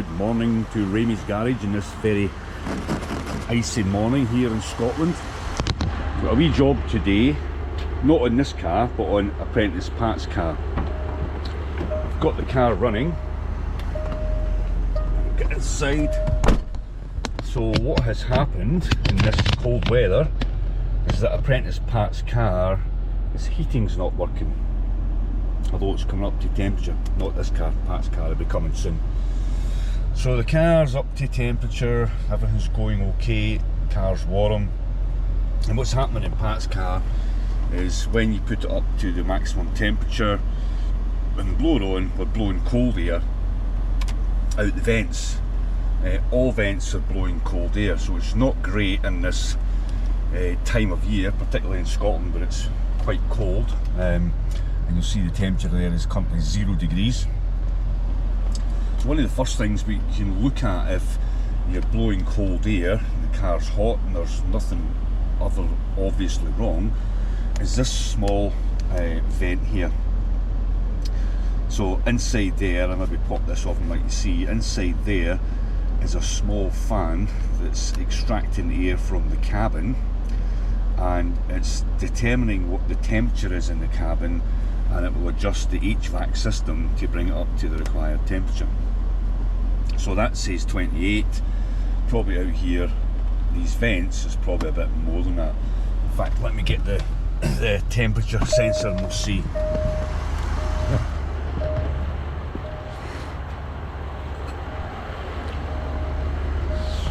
Good morning to Raymies garage in this very icy morning here in Scotland. Got a wee job today, not on this car but on Apprentices Pats car. I've got the car running. Get inside. So what has happened in this cold weather is that Apprentices Pats car, its heating's not working. Although it's coming up to temperature. Not this car, Pat's car, it'll be coming soon. So the car's up to temperature, everything's going okay, car's warm. And what's happening in Pat's car is when you put it up to the maximum temperature, when the blower on, we're blowing cold air out the vents. All vents are blowing cold air, so it's not great in this time of year, particularly in Scotland where it's quite cold. And you'll see the temperature there is currently 0 degrees. So one of the first things we can look at if you're blowing cold air and the car's hot and there's nothing other obviously wrong is this small vent here. So inside there, and maybe pop this off and let you see, inside there is a small fan that's extracting the air from the cabin, and it's determining what the temperature is in the cabin, and it will adjust the HVAC system to bring it up to the required temperature. So that says 28, probably out here, these vents is probably a bit more than that. In fact, let me get the temperature sensor and we'll see.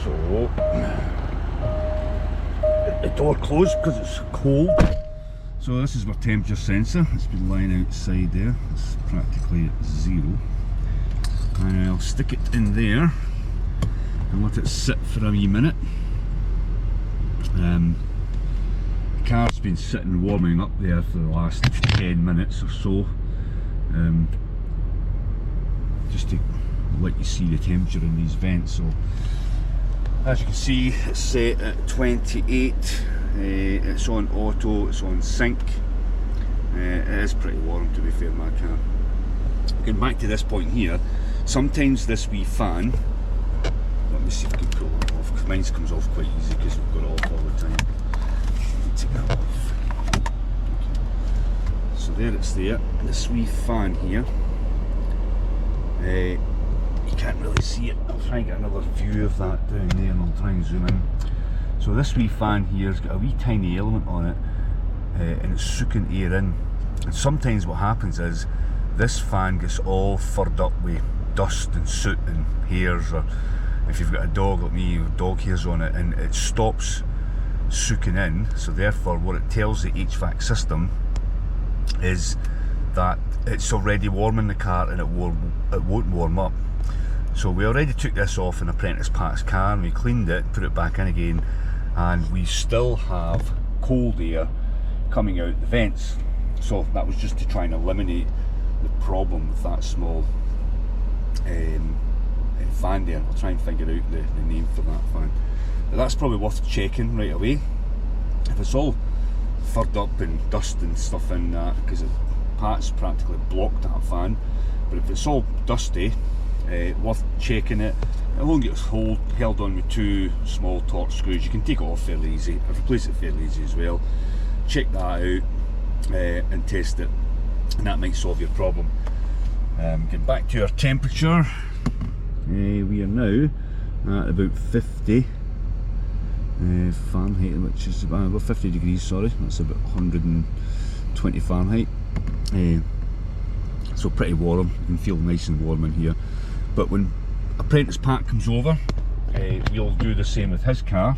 So, the door closed because it's cold. So this is my temperature sensor, it's been lying outside there, it's practically at 0. And I'll stick it in there and let it sit for a wee minute. The car's been sitting warming up there for the last 10 minutes or so, just to let you see the temperature in these vents. So as you can see, it's set at 28. It's on auto, it's on sync. It is pretty warm, to be fair, my car. Getting back to this point here, sometimes this wee fan, let me see if I can pull it off, because mine comes off quite easy because we've got it off all the time. Take that off. Okay. So there it's there, this wee fan here. You can't really see it, I'll try and get another view of that down there and I'll try and zoom in. So this wee fan here's got a wee tiny element on it, and it's soaking air in. And sometimes what happens is this fan gets all furred up with dust and soot and hairs, or if you've got a dog like me with dog hairs on it, and it stops soaking in. So therefore what it tells the HVAC system is that it's already warm in the car and it won't warm up. So we already took this off in Apprentices Pats car and we cleaned it, put it back in again, and we still have cold air coming out the vents. So that was just to try and eliminate the problem with that small fan there. I'll try and figure out the name for that fan. But that's probably worth checking right away. If it's all furred up and dust and stuff in that, because Pat's practically blocked that fan, but if it's all dusty, worth checking it. It won't get held on with 2 small torque screws. You can take it off fairly easy, replace it fairly easy as well. Check that out and test it, and that might solve your problem. Getting back to our temperature, we are now at about 50 Fahrenheit, which is about 50 degrees, sorry, that's about 120 Fahrenheit. So pretty warm, you can feel nice and warm in here. But when Apprentice Pat comes over, we'll do the same with his car,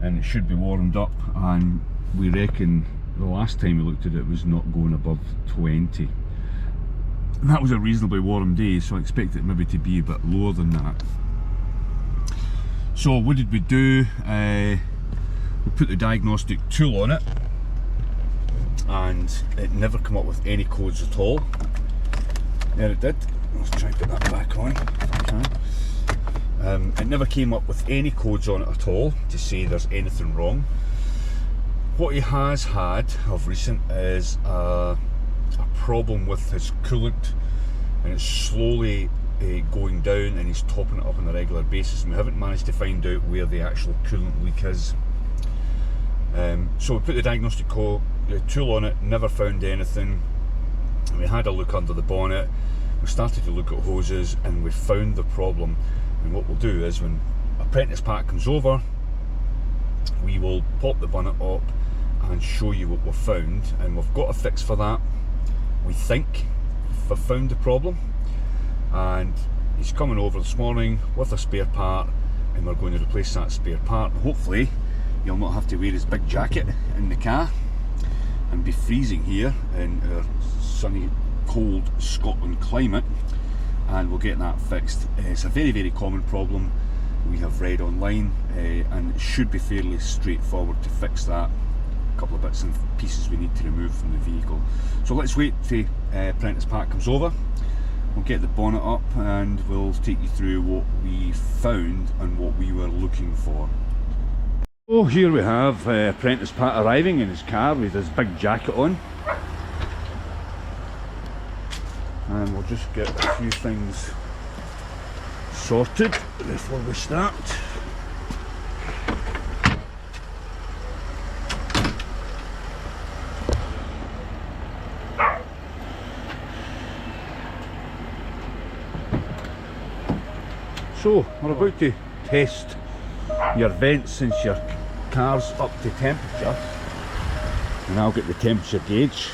and it should be warmed up, and we reckon the last time we looked at it was not going above 20. And that was a reasonably warm day, so I expect it maybe to be a bit lower than that. So what did we do? We put the diagnostic tool on it, and it never came up with any codes at all. There it did. Let's try and put that back on if I can. It never came up with any codes on it at all to say there's anything wrong. What he has had of recent is a problem with his coolant, and it's slowly going down, and he's topping it up on a regular basis, and we haven't managed to find out where the actual coolant leak is. So we put the diagnostic tool on it, never found anything. And we had a look under the bonnet, we started to look at hoses, and we found the problem. And what we'll do is, when Apprentice Pat comes over, we will pop the bonnet up and show you what we've found, and we've got a fix for that. We think we've found the problem, and he's coming over this morning with a spare part, and we're going to replace that spare part. And hopefully he'll not have to wear his big jacket in the car and be freezing here in our sunny, cold Scotland climate, and we'll get that fixed. It's a very, very common problem we have read online, and it should be fairly straightforward to fix that. A couple of bits and pieces we need to remove from the vehicle. So let's wait till Apprentice Pat comes over. We'll get the bonnet up and we'll take you through what we found and what we were looking for. Oh, here we have Apprentice Pat arriving in his car with his big jacket on. And we'll just get a few things sorted before we start. So we're about to test your vents since your car's up to temperature, and I'll get the temperature gauge.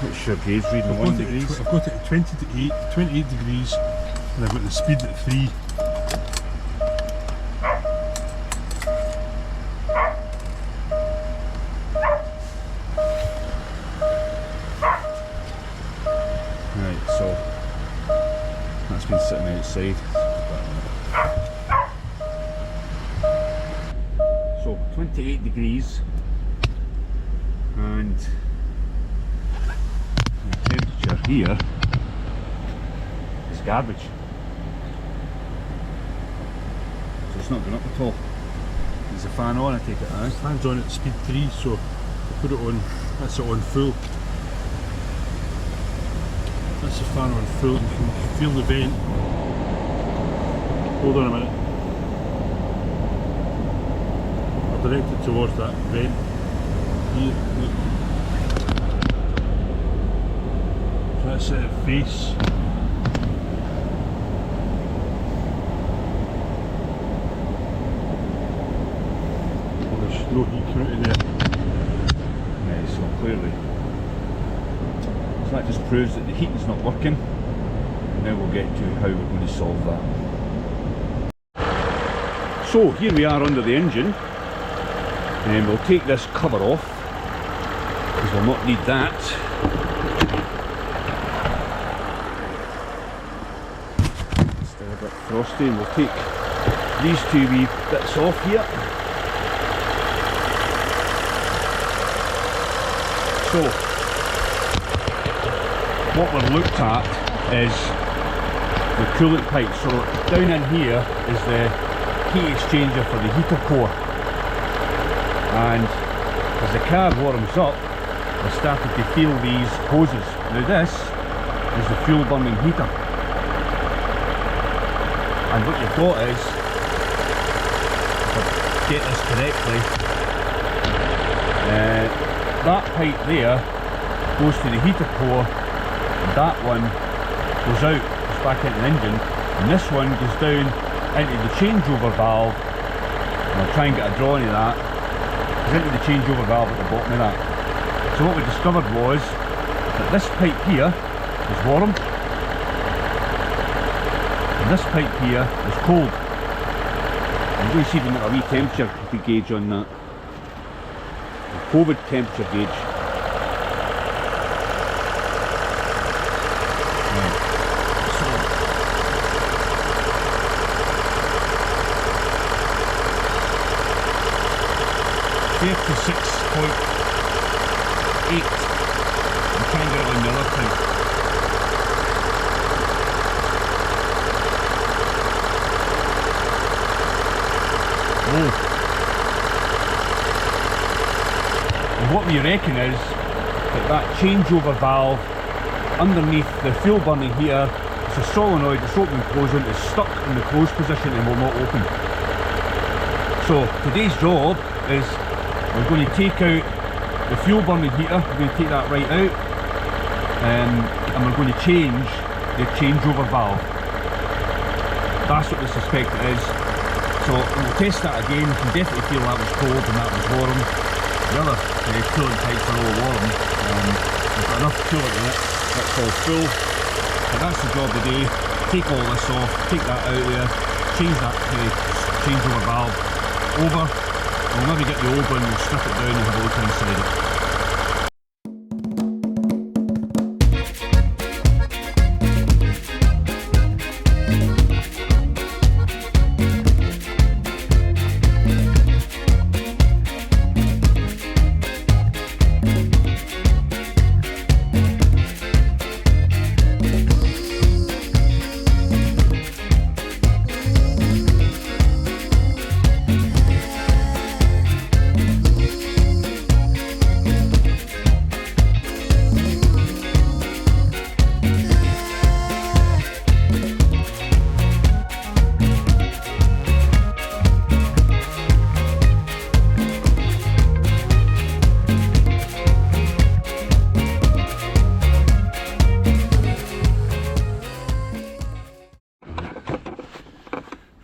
What's your gauge reading? 1 degrees? I've got it at 28 degrees, and I've got the speed at 3. Right, so that's been sitting outside. So 28 degrees, and the temperature here is garbage. So it's not going up at all. Is the fan on? I take it as. Fan's on at speed 3, so I put it on, that's it on full. That's the fan on full, you can feel the vent. Hold on a minute. I'll direct it towards that vent. Here, look. So that's it at face. Well, there's no heat coming out of there. Right, so clearly. So that just proves that the heating's not working. And now we'll get to how we're going to solve that. So here we are under the engine, and we'll take this cover off because we'll not need that. It's still a bit frosty, and we'll take these two wee bits off here. So what we've looked at is the coolant pipe. So down in here is the heat exchanger for the heater core, and as the car warms up, we started to feel these hoses. Now this is the fuel burning heater, and what you've got is, if I get this correctly, that pipe there goes to the heater core, and that one goes out, goes back into the engine, and this one goes down into the changeover valve, and I'll try and get a drawing of that. Goes into the changeover valve at the bottom of that. So what we discovered was that this pipe here is warm, and this pipe here is cold. I'm going to see if we can get a wee temperature gauge on that. A COVID temperature gauge. 36.8. I'm trying to get it on the other thing. Oh. And what we reckon is that that changeover valve underneath the fuel burning heater, it's a solenoid, it's open and closing, it's stuck in the closed position and will not open. So today's job is we're going to take out the fuel burning heater, we're going to take that right out, and we're going to change the changeover valve. That's what we suspect it is. So we'll test that again. You can definitely feel that was cold and that was warm. The other coolant pipes are all warm. We've got enough coolant in it, that's all full. But that's the job today. Take all this off, take that out there, change that changeover valve over. We'll maybe get the old one, we'll strip it down and have a look inside it.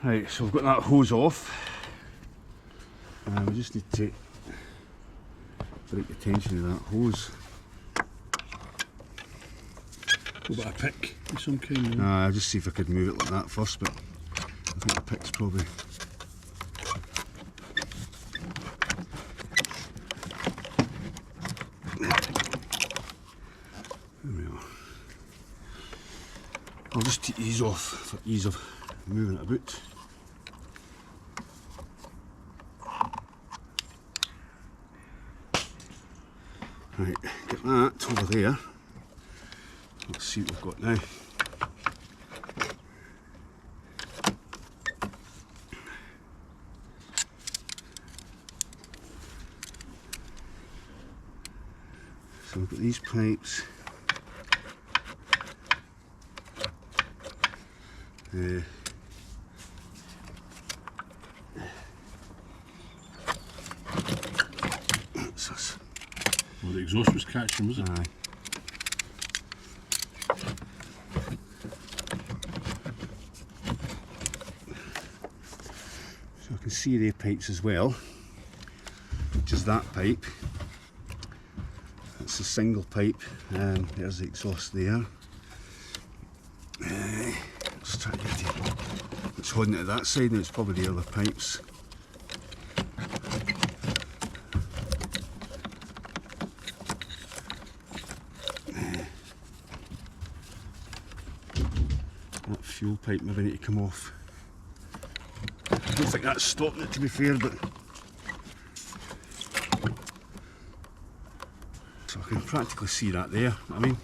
Right, so we've got that hose off. We just need to break the tension of that hose. What about a pick of some kind? I'll just see if I could move it like that first, but I think the pick's probably... There we are. I'll just ease off for ease of moving it about. Right, get that over there. Let's see what we've got now. So we've got these pipes. Well, the exhaust was catching, was it? Aye. So I can see their pipes as well, which is that pipe. That's a single pipe, and there's the exhaust there. Let's try to get it. It's holding it to that side, and it's probably the other pipes. That fuel pipe maybe need to come off. I don't think that's stopping it, to be fair, but so I can practically see that there. I mean,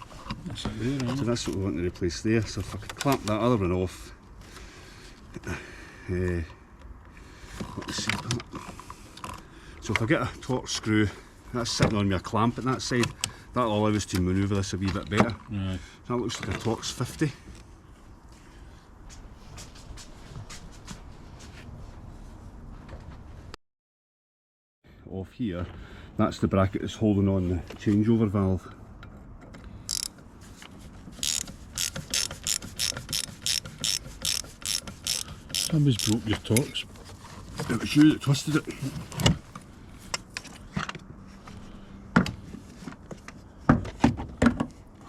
that's it there, so that's what we want to replace there. So if I could clamp that other one off, let's see that. So if I get a torque screw that's sitting on me, a clamp at that side, that'll allow us to manoeuvre this a wee bit better. Right. That looks like a Torx 50. Off here, that's the bracket that's holding on the changeover valve. Somebody's broke your Torx. It was you that twisted it.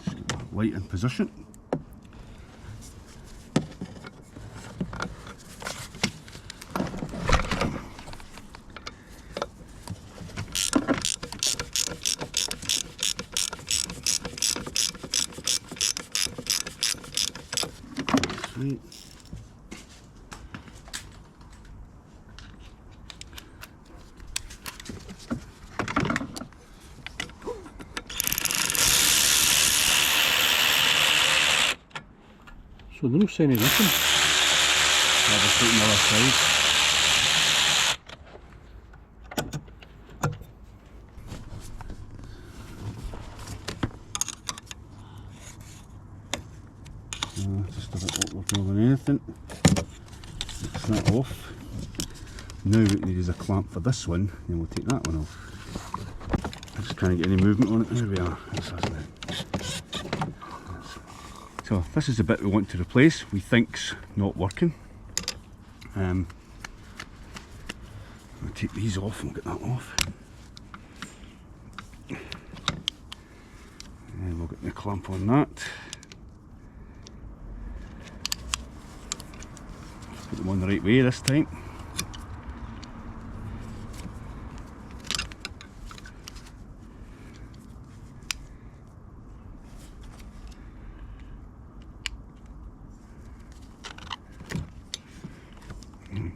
Just get the light in position. Right. So there's no sign of nothing. I'll just take the other side. just a bit awkward more than anything. Take that off. Now what we need is a clamp for this one, then we'll take that one off. I just can't get any movement on it. There we are. That's us now. So this is the bit we want to replace. We think's not working. I'll take these off and we'll get that off. And we'll get the clamp on that. Put them on the right way this time.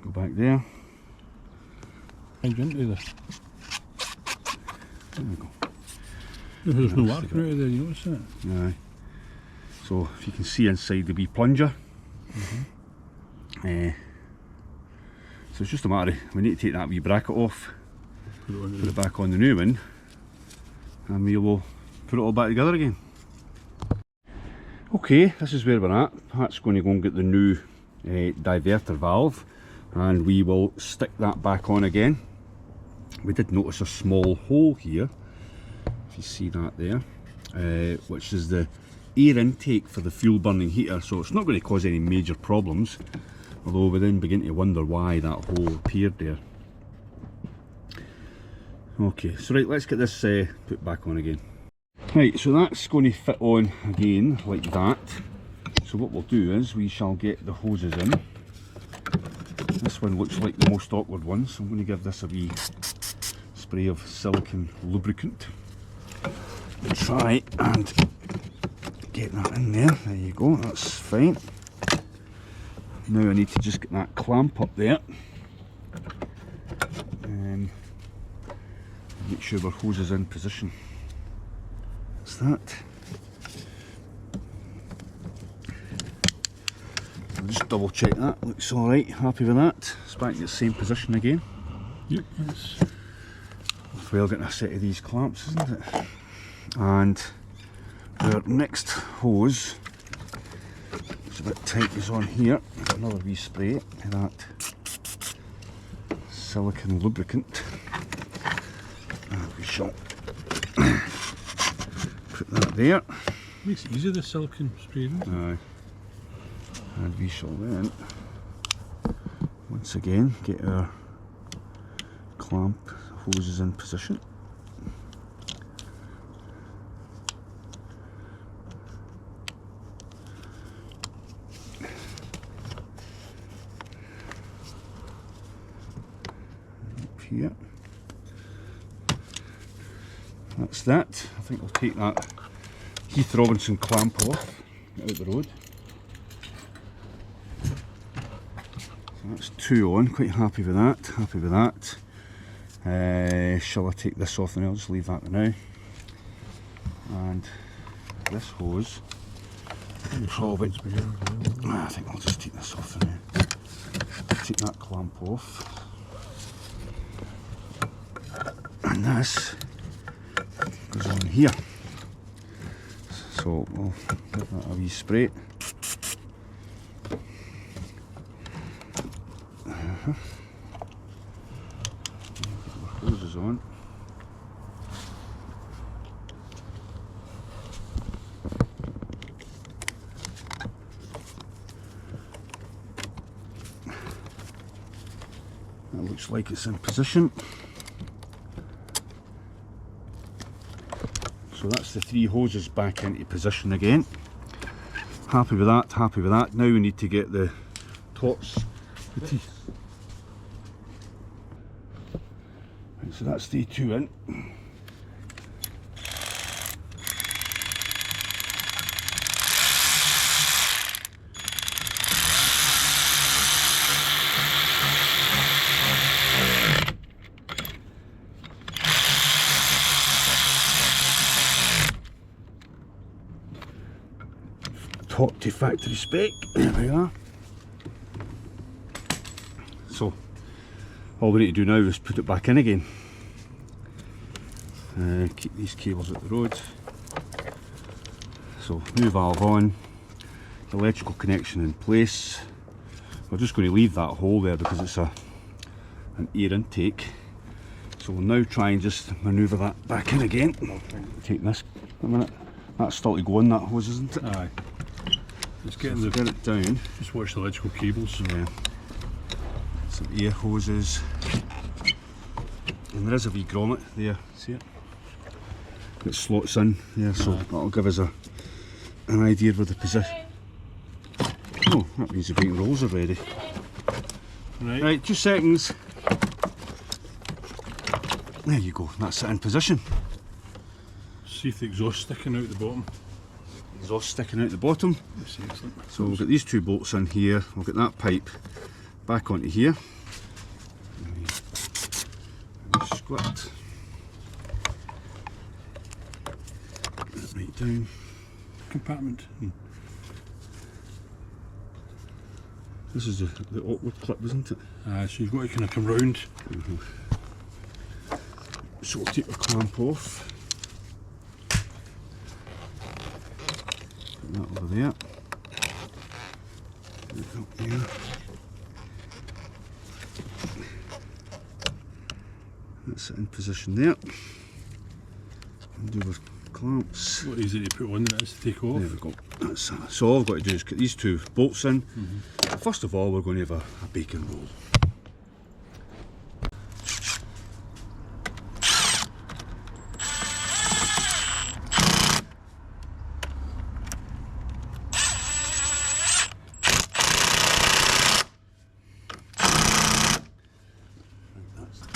Go back there. Right into there. There we go. There's no arc out of there, you notice that? Aye. So if you can see inside the wee plunger. So it's just a matter of, we need to take that wee bracket off, put it back on the new one, and we will put it all back together again. Okay, this is where we're at. Pat's going to go and get the new diverter valve, and we will stick that back on again. We did notice a small hole here, if you see that there, which is the air intake for the fuel burning heater, so it's not going to cause any major problems, although we then begin to wonder why that hole appeared there. Okay, so right, let's get this put back on again. Right, so that's going to fit on again like that. So what we'll do is we shall get the hoses in. This one looks like the most awkward one, so I'm going to give this a wee spray of silicone lubricant. Try and get that in there. There you go, that's fine. Now I need to just get that clamp up there and make sure our hose is in position. That's that. I'll just double check that, looks alright, happy with that. It's back in the same position again. Yep, that's... Well, getting a set of these clamps, isn't it? And our next hose, it's a bit tight, is on here. Another wee spray of that silicone lubricant. And we shall put that there. Makes it easy, the silicone spray, doesn't it? Aye. And we shall then, once again, get our clamp hoses in position. Up here. That's that. I think we'll take that Heath Robinson clamp off, get out the road. So that's two on, quite happy with that, happy with that. Shall I take this off and I'll just leave that for now. And this hose, probably, I think I'll just take this off for now. Take that clamp off. And this goes on here. So we'll give that a wee spray. Hoses on. That looks like it's in position. So that's the three hoses back into position again. Happy with that, happy with that. Now we need to get the tops, the teeth. So that's the two in. Top to factory spec, there we are. So all we need to do now is put it back in again. Keep these cables at the road. So new valve on, electrical connection in place. We're just going to leave that hole there because it's an air intake. So we'll now try and just manoeuvre that back in again. Take this a minute. That's still to go in that hose, isn't it? Aye. It's getting So get it down. Just watch the electrical cables. Yeah. Some air hoses. And there is a wee grommet there. See it? It slots in. Yeah, so that'll give us an idea of the position. Oh, that means the braking rolls are ready. Right, 2 seconds. There you go, that's it in position. See if the exhaust sticking out the bottom. Exhaust sticking out the bottom. That's excellent. So we'll get these 2 bolts in here, we'll get that pipe back onto here. Split. Get it right down. Compartment. This is the awkward clip, isn't it? So you've got to kind of come round. So we'll take the clamp off. Put that over there. Put it up here. That's it in position there. Undo our clamps. What easy to put on that is to take off. There we go. That's that. So all I've got to do is get these 2 bolts in. First of all, we're going to have a bacon roll.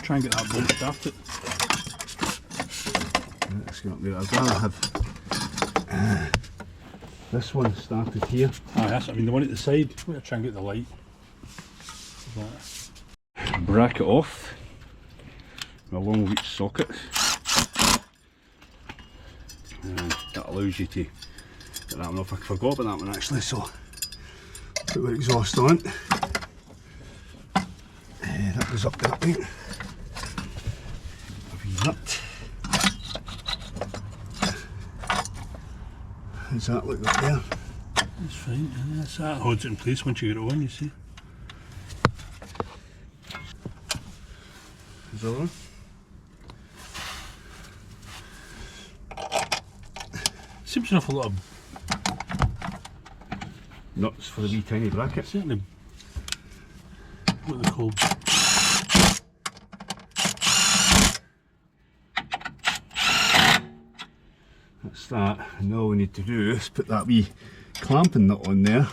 Try and get that bolt started. Let's get up there. I'd rather have this one started here. That's, I mean, the one at the side. We're going to try and get the light. Bracket off. A long reach socket. And that allows you to get that one off. I forgot about that one actually, so put the exhaust on. That goes up that way. Nut. How's that look up there? That's fine, that holds it in place once you get it on, you see. Is that on? Seems an awful lot of nuts for the wee tiny bracket. certainly what they're called. That's that, and all we need to do is put that wee clamping nut on there.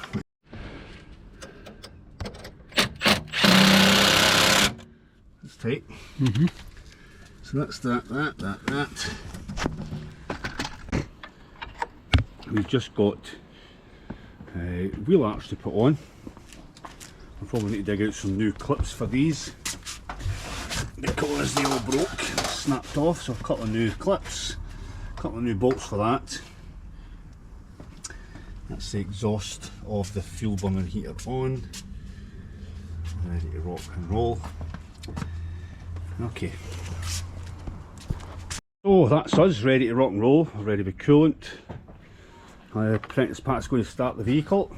That's tight. So that's that. We've just got wheel arch to put on. I'll probably need to dig out some new clips for these because they all broke, snapped off, so a couple of new clips. Couple of new bolts for that. That's the exhaust of the fuel burning heater on. Ready to rock and roll. Okay. So that's us ready to rock and roll, ready with coolant. Apprentice Pat's going to start the vehicle.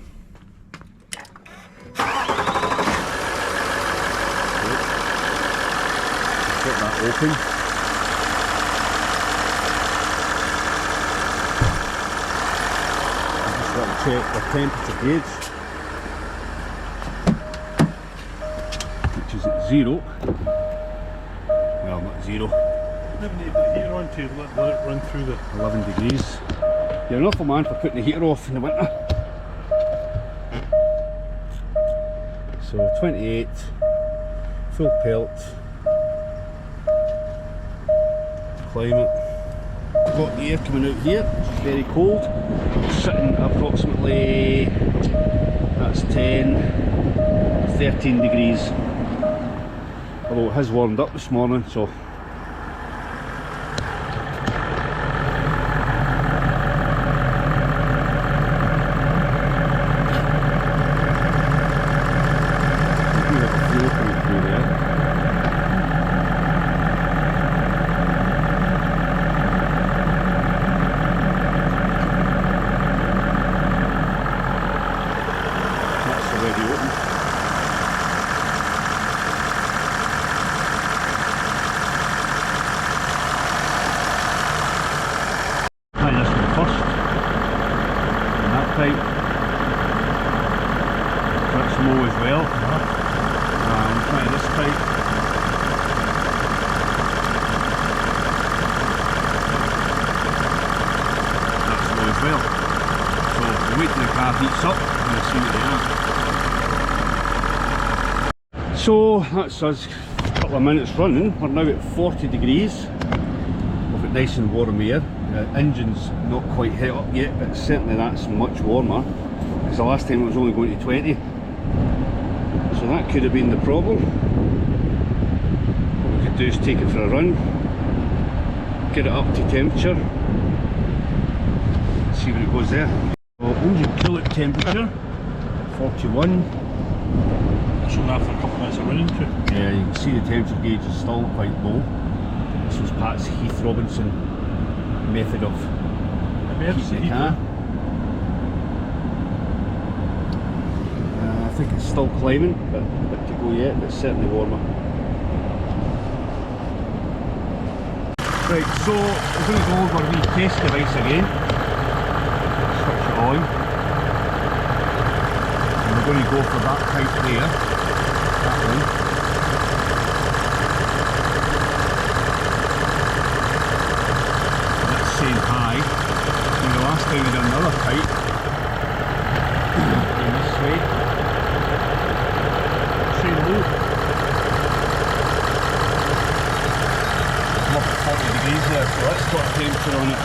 Get that open. Check the temperature gauge, which is at 0. Well, not 0. Never need to put the heater on to let it run through the 11 degrees. You're an awful man for putting the heater off in the winter. So 28, full pelt, climate. Got the air coming out here, it's very cold. It's sitting approximately, that's 10, 13 degrees. Although it has warmed up this morning, so. heats up and we'll see what they are. So that's us a couple of minutes running. We're now at 40 degrees. We've got nice and warm air. The engine's not quite hit up yet, but certainly that's much warmer, because the last time it was only going to 20. So that could have been the problem. What we could do is take it for a run, get it up to temperature, see where it goes there. So engine coolant temperature, 41. That's only after a couple of minutes of running too. Yeah, you can see the temperature gauge is still quite low. This was Pat's Heath Robinson method of keeping the car. I think it's still climbing, but a bit to go yet, but it's certainly warmer. Right, so we're going to go over the test device again. Switch it on. And we're going to go for that pipe there. That one. And that's saying high. And the last time we did another pipe in this way. Saying low. Up at 40 degrees there, so that's got a temperature on it.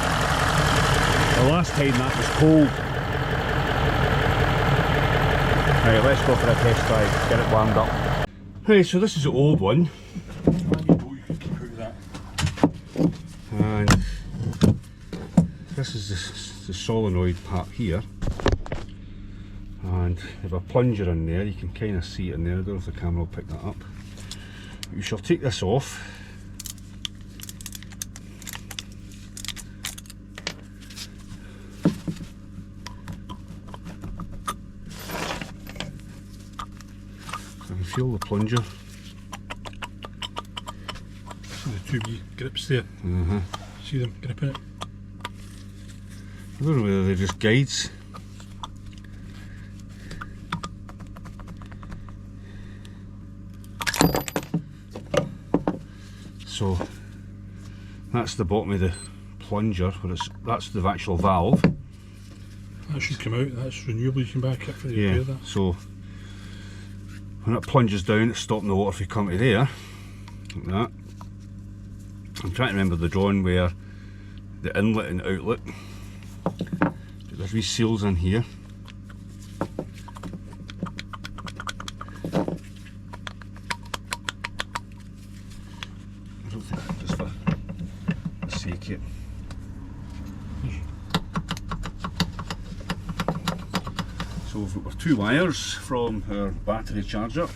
The last time that was cold. Right, let's go for a test drive, get it warmed up. Right, so this is the old one. And this is the solenoid part here. And there's a plunger in there, you can kind of see it in there. I don't know if the camera will pick that up. We shall take this off. I can feel the plunger. See the two wee grips there. See them gripping it. I don't know whether they're just guides. So that's the bottom of the plunger, where that's the actual valve. That should come out, that's renewable, you can back it for the repair that. So when it plunges down, it's stopping the water from coming to there, like that. I'm trying to remember the drawing where the inlet and outlet, there's wee seals in here. I don't think just for the sake of it. So we've got our two wires from our battery charger.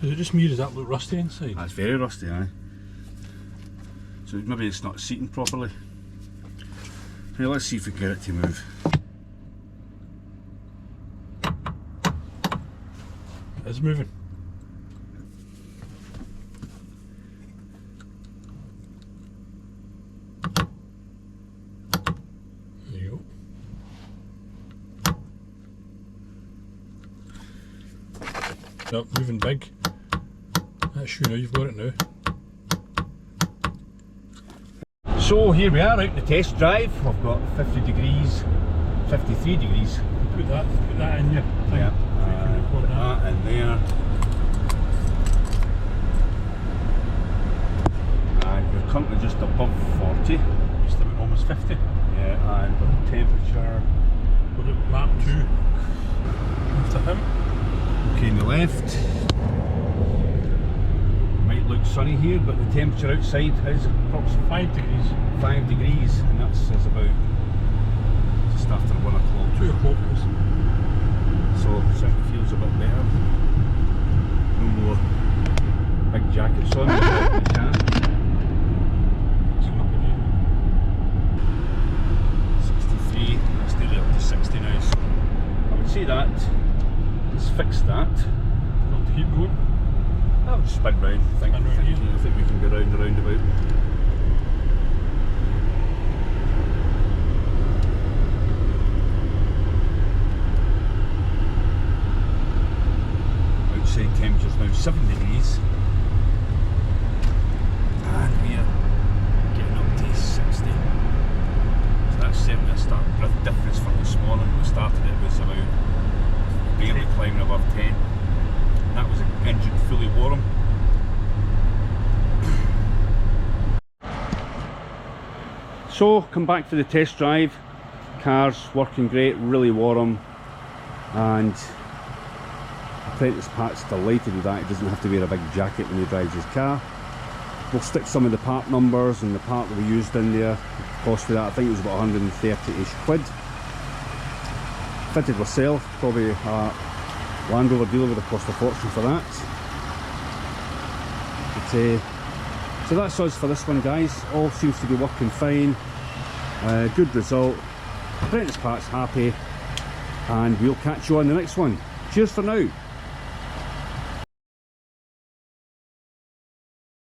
Is it just me, does that look rusty inside? That's very rusty, aye. So maybe it's not seating properly. Hey, let's see if we can get it to move. It is moving. There you go. Yep, moving big. That's you now, you've got it now. So here we are out in the test drive. We've got 50 degrees, 53 degrees. Put that in your thing. Yeah, So you can record that. in there. And we're currently just above 40. Just about almost 50. Yeah, and the temperature. We're at map 2. After him. Okay, on the left. Might look sunny here, but the temperature outside is approximately 5 degrees. 5 degrees, and that's is about just after 1 o'clock. 2 o'clock is. So it certainly feels a bit better. No more big jackets on in the car. It's not good here. 63, that's nearly up to 60 now, so I would say that. Let's fix that. Want to keep going? I'll just spin round. I think we can go round the roundabout. Outside temperature's now 7 degrees. And we're getting up to 60. So that's certainly a stark difference climbing above 10. And that was an engine fully warm. So, come back for the test drive. Car's working great, really warm, and Apprentice Pat's delighted with that. He doesn't have to wear a big jacket when he drives his car. We'll stick some of the part numbers and the part that we used in there. The cost for that, I think it was about 130-ish quid. Fitted myself, probably a Land Rover dealer would have cost a fortune for that. But, so that's us for this one, guys. All seems to be working fine. Good result. Apprentice Pat's happy, and we'll catch you on the next one. Cheers for now.